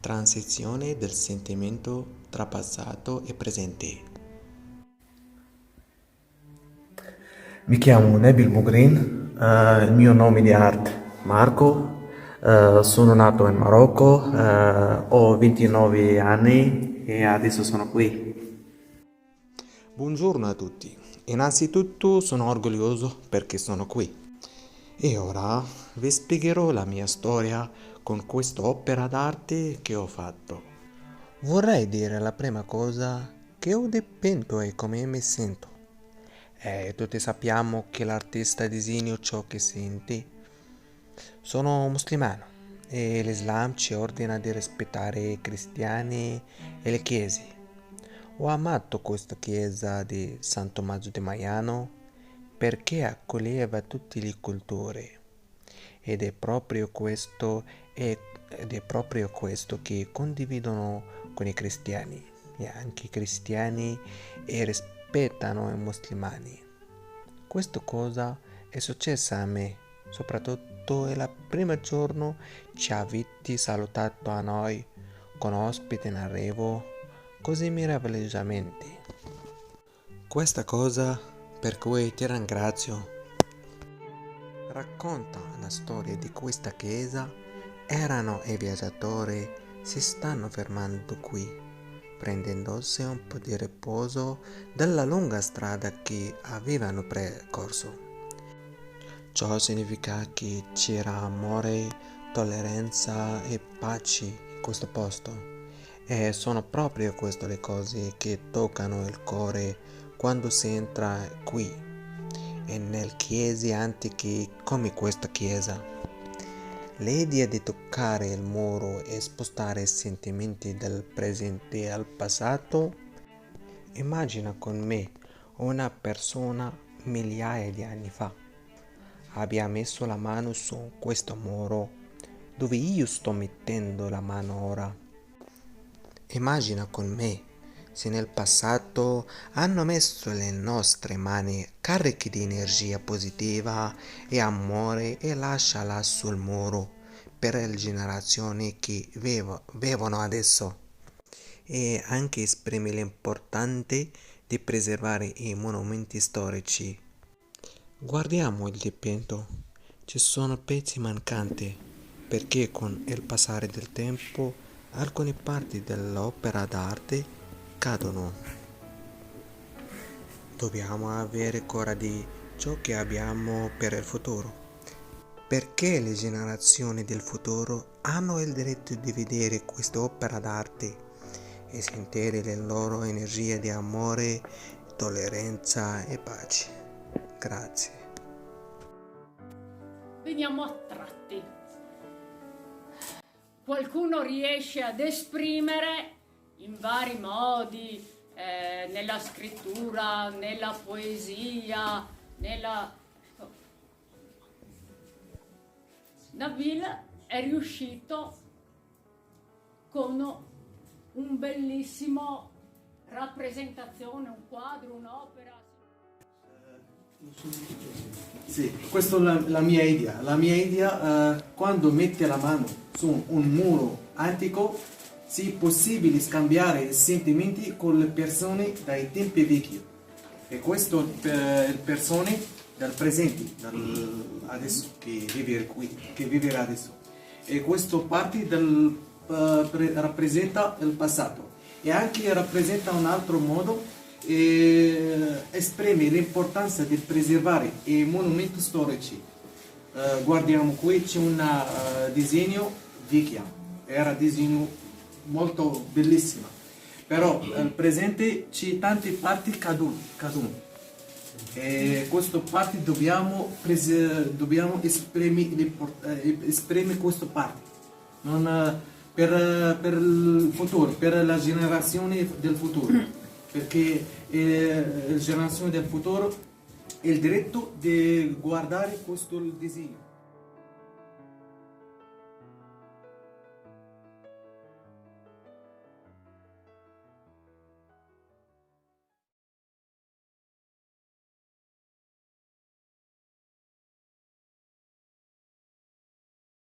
transizione del sentimento tra passato e presente. Mi chiamo Nabil Bougrin, il mio nome di arte Marco, sono nato in Marocco, ho 29 anni e adesso sono qui. Buongiorno a tutti. Innanzitutto sono orgoglioso perché sono qui. E ora vi spiegherò la mia storia con quest'opera d'arte che ho fatto. Vorrei dire la prima cosa che ho dipinto e come mi sento. Tutti sappiamo che l'artista disegna ciò che sente. Sono musulmano e l'Islam ci ordina di rispettare i cristiani e le chiese. Ho amato questa chiesa di San Tommaso di Maiano perché accoglieva tutte le culture ed è proprio questo, ed è proprio questo che condividono con i cristiani e anche i cristiani e rispettano i musulmani. Questa cosa è successa a me, soprattutto il primo giorno ci avete salutato a noi con ospiti in arrivo così meravigliosamente. Questa cosa per cui ti ringrazio racconta la storia di questa chiesa. Erano i viaggiatori si stanno fermando qui, prendendosi un po' di riposo dalla lunga strada che avevano percorso. Ciò significa che c'era amore, tolleranza e pace in questo posto. E sono proprio queste le cose che toccano il cuore quando si entra qui e nelle chiese antiche come questa chiesa. L'idea di toccare il muro e spostare i sentimenti dal presente al passato. Immagina con me una persona migliaia di anni fa abbia messo la mano su questo muro dove io sto mettendo la mano ora. Immagina con me se nel passato hanno messo le nostre mani cariche di energia positiva e amore e lasciala sul muro per le generazioni che vivono adesso. E anche esprime l'importante di preservare i monumenti storici. Guardiamo il dipinto. Ci sono pezzi mancanti perché con il passare del tempo alcune parti dell'opera d'arte cadono. Dobbiamo avere cura di ciò che abbiamo per il futuro, perché le generazioni del futuro hanno il diritto di vedere quest'opera d'arte e sentire le loro energie di amore, tolleranza e pace. Grazie. Veniamo a tratti. Qualcuno riesce ad esprimere in vari modi, nella scrittura, nella poesia, nella... Nabil è riuscito con un bellissimo rappresentazione, un quadro, un'opera. Sì, questa è la mia idea. La mia idea, quando mette la mano su un muro antico, sia possibile scambiare sentimenti con le persone dai tempi vecchi. E questo per le persone dal presente, adesso che vive qui, che vive adesso. E questo parte rappresenta il passato e anche rappresenta un altro modo esprime l'importanza di preservare i monumenti storici. Guardiamo qui, c'è un disegno vecchio, era un disegno molto bellissimo, però al presente c'è tante parti cadute. E queste parti dobbiamo esprimere queste parti non, per il futuro, per la generazione del futuro, perché la generazione del futuro ha il diritto di guardare questo disegno.